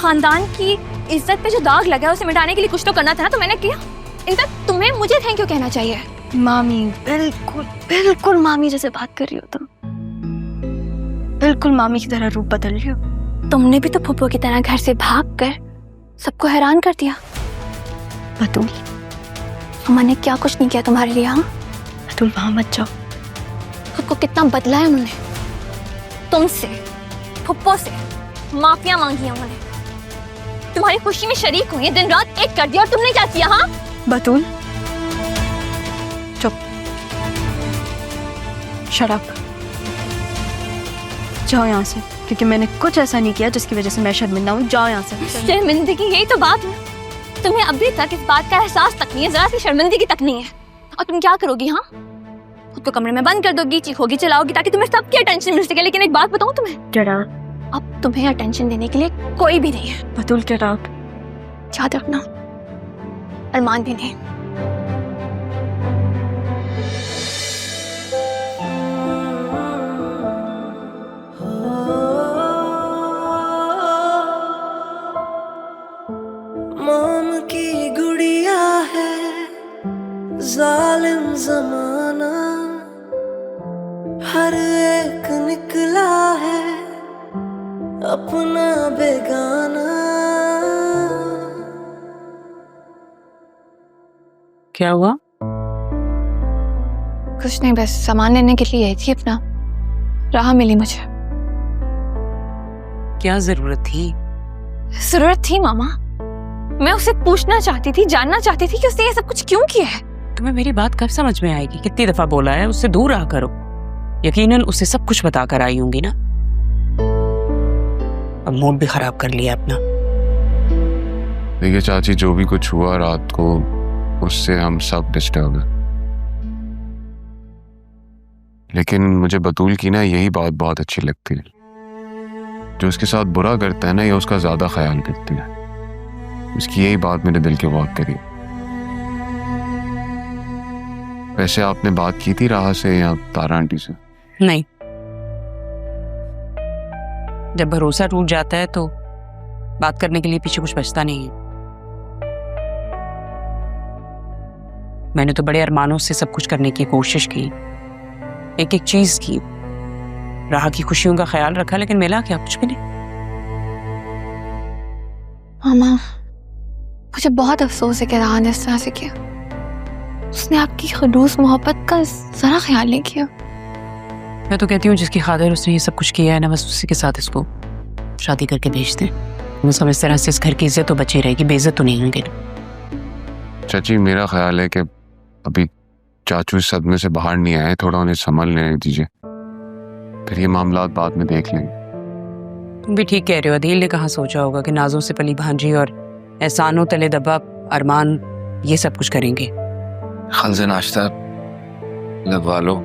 खानदान की इज्जत पे जो दाग लगा है उसे मिटाने के लिए कुछ तो करना था ना, तो मैंने किया। इनफैक्ट तुम्हें मुझे थैंक यू कहना चाहिए। मामी बिल्कुल बिल्कुल मामी जैसे बात कर रही हो तुम, बिल्कुल मामी की तरह रूप बदल रही हो। तुमने भी तो फुप्पो की तरह घर से भाग कर सबको हैरान कर दिया। बतूल, मैंने क्या कुछ नहीं किया तुम्हारे लिए। हाँ बतूल वहां मत जाओ। खुद को कितना बदला है उन्होंने, तुमसे, फुप्पो से माफिया मांगी है उन्होंने, तुम्हारी खुशी में शरीक हुई है, दिन रात एक कर दिया, और तुमने क्या किया? हाँ बतूल चुप, शट अप, जाओ यहाँ से, क्योंकि मैंने कुछ ऐसा नहीं किया जिसकी वजह से मैं शर्मिंदा हूँ। जाओ यहाँ से। शर्मिंदगी, यही तो बात है, तुम्हें अभी तक इस बात का एहसास तक नहीं है, जरा सी शर्मिंदगी तक नहीं है। और तुम क्या करोगी? हाँ खुद को कमरे में बंद कर दोगी, चीखोगी, चिल्लाओगी, ताकि तुम्हें सबकी अटेंशन मिल सके। लेकिन एक बात बताऊं तुम्हें, अब तुम्हें अटेंशन देने के लिए कोई भी नहीं है। बतूल गेट आउट। याद रखना, अरमान भी नहीं। मोम की गुड़िया है जालिम जमाना, हर एक निकला है अपना बेगाना। क्या हुआ? कुछ नहीं, बस सामान लेने के लिए आई थी अपना, राह मिली मुझे। क्या जरूरत थी? जरूरत थी मामा, मैं उससे पूछना चाहती थी, जानना चाहती थी कि उसने ये सब कुछ क्यों किया है। तुम्हें मेरी बात कब समझ में आएगी? कितनी दफा बोला है उससे दूर रहा करो। यकीनन उसे सब कुछ बता कर आई होंगी ना। अब मूड भी खराब कर लिया अपना। देखिए चाची, जो भी कुछ हुआ रात को उससे हम सब डिस्टर्ब हैं, लेकिन मुझे बतूल की ना यही बात बहुत अच्छी लगती है। जो उसके साथ बुरा करता है ना, ये उसका ज्यादा ख्याल करती है। उसकी यही बात मेरे दिल के बहुत करीब। वैसे आपने बात की थी राह से या तारा आंटी से? नहीं, जब भरोसा टूट जाता है तो बात करने के लिए पीछे कुछ बचता नहीं है। मैंने तो बड़े अरमानों से सब कुछ करने की कोशिश की, एक एक चीज की, राह की खुशियों का ख्याल रखा, लेकिन मिला क्या? कुछ भी नहीं। मामा मुझे बहुत अफसोस है कि राह ने इस तरह से किया। उसने आपकी खलूस मोहब्बत का जरा ख्याल नहीं किया। मैं तो कहती हूँ जिसकी खातिर उसने ये सब कुछ किया है ना, बस उसी के साथ इसको शादी करके भेज दें। मतलब इस तरह से इस घर की इज्जत तो बची रहेगी, बेइज्जत तो नहीं होंगे। चाची मेरा ख्याल है कि अभी चाचू इस सदमे से बाहर नहीं आए, थोड़ा उन्हें संभलने दीजिए, फिर ये मामला बाद में देख लेंगे। तुम भी ठीक कह रहे हो। अदील ने कहाँ सोचा होगा कि नाजों से पली भांजी और एहसानों तले दबा अरमान ये सब कुछ करेंगे। खाल से नाश्ता लगवा लो,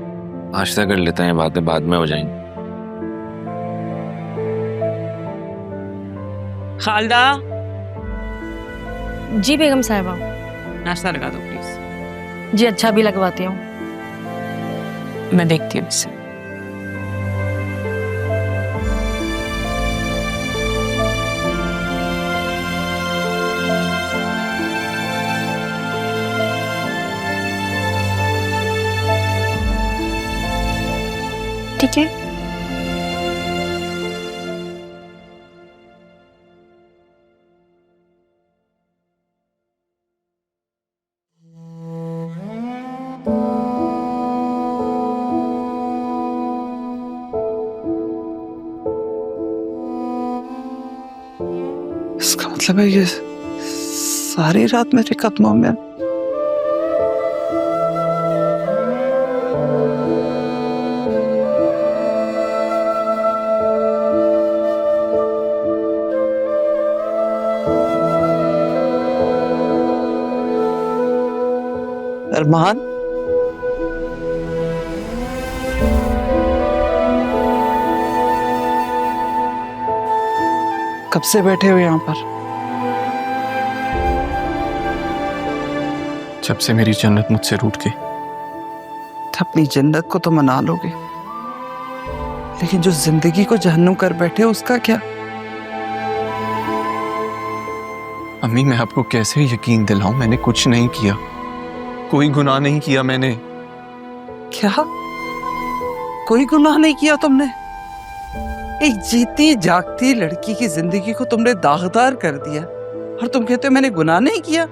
नाश्ता कर लेते हैं, बातें बाद में हो जाएंगी। खालदा। जी बेगम साहिबा। नाश्ता लगा दो प्लीज। जी अच्छा, भी लगवाती हूँ। मैं देखती हूँ इससे। ठीक है। इसका मतलब है ये सारी रात मेरे कदमों में। अरमान, कब से बैठे हो यहाँ पर? जब से मेरी जन्नत मुझसे रूठ गई। अपनी जन्नत को तो मना लोगे, लेकिन जो जिंदगी को जहन्नुम कर बैठे उसका क्या? अम्मी मैं आपको कैसे यकीन दिलाऊं, मैंने कुछ नहीं किया, कोई गुनाह नहीं किया मैंने। क्या? कोई गुनाह नहीं किया तुमने? एक जीती जागती लड़की की जिंदगी को तुमने दागदार कर दिया और तुम कहते हो मैंने गुनाह नहीं किया?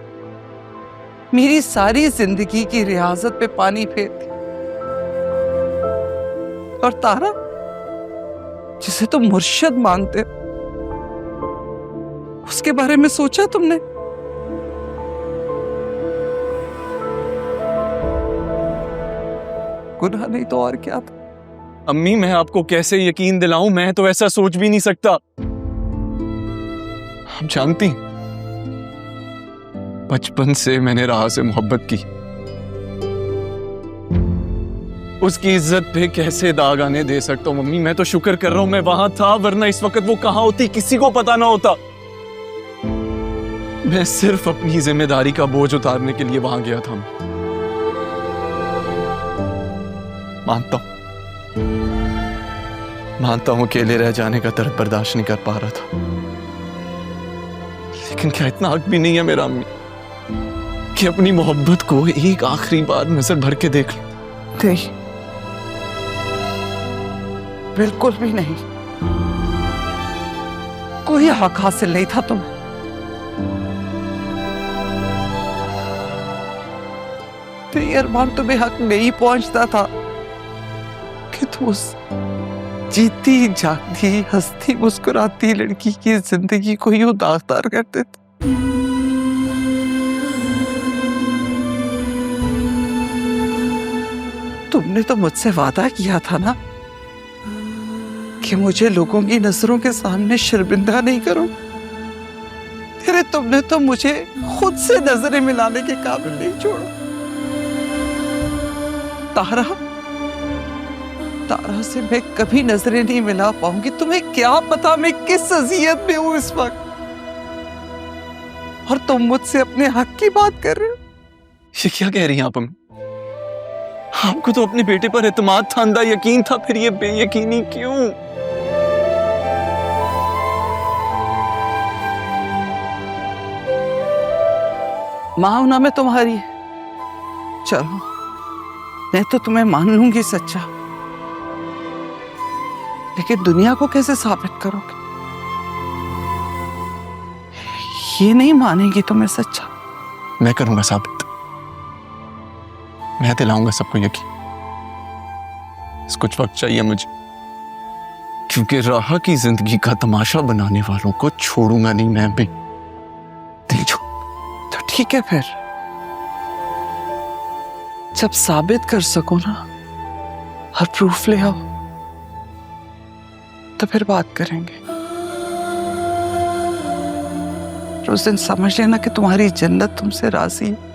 मेरी सारी जिंदगी की रियाजत पे पानी फेर दी। और तारा जिसे तुम मुर्शिद मानते हो, उसके बारे में सोचा तुमने? गुनाह नहीं तो और क्या था? अम्मी मैं आपको कैसे यकीन दिलाऊं, मैं तो ऐसा सोच भी नहीं सकता। आप जानती, बचपन से मैंने राह से मोहब्बत की, उसकी इज्जत पे कैसे दाग आने दे सकता हूं मम्मी। मैं तो शुक्र कर रहा हूं मैं वहां था, वरना इस वक्त वो कहां होती किसी को पता ना होता। मैं सिर्फ अपनी जिम्मेदारी का बोझ उतारने के लिए वहां गया था। मानता हूं अकेले रह जाने का दर्द बर्दाश्त नहीं कर पा रहा था, लेकिन क्या इतना हक भी नहीं है मेरा अम्मी कि अपनी मोहब्बत को एक आखिरी बार नजर भर के देख लूं? नहीं, बिल्कुल भी नहीं। कोई हक हासिल नहीं था तुम्हें। तो ये अरमान तुम्हें हक नहीं पहुंचता था कि तुम उस जीती जागती हंसती मुस्कुराती लड़की की जिंदगी को यूं दागदार कर देते। तुमने तो मुझसे वादा किया था ना कि मुझे लोगों की नजरों के सामने शर्मिंदा नहीं करो। अरे तुमने तो मुझे खुद से नजरें मिलाने के काबिल नहीं छोड़ा। तारा से मैं कभी नजरें नहीं मिला पाऊंगी। तुम्हें क्या पता मैं किस अजियत में हूं इस वक्त, और तुम मुझसे अपने हक की बात कर रहे हो। ये क्या कह रही हैं आप अम्मी? आपको तो अपने बेटे पर एतमाद था, अंधा यकीन था, फिर ये बेयकीनी क्यों? मां होना मैं तुम्हारी, चलो मैं तो तुम्हें मान लूंगी सच्चा, लेकिन दुनिया को कैसे साबित करोगे? ये नहीं मानेगी तुम्हें सच्चा। मैं करूंगा साबित, मैं दिलाऊंगा सबको यकीन। बस कुछ वक्त चाहिए मुझे, क्योंकि राह की जिंदगी का तमाशा बनाने वालों को छोड़ूंगा नहीं मैं भी। नहीं छोड़। तो ठीक है, फिर जब साबित कर सको ना और प्रूफ ले आओ, तो फिर बात करेंगे। उस दिन समझ लेना कि तुम्हारी जन्नत तुमसे राजी है।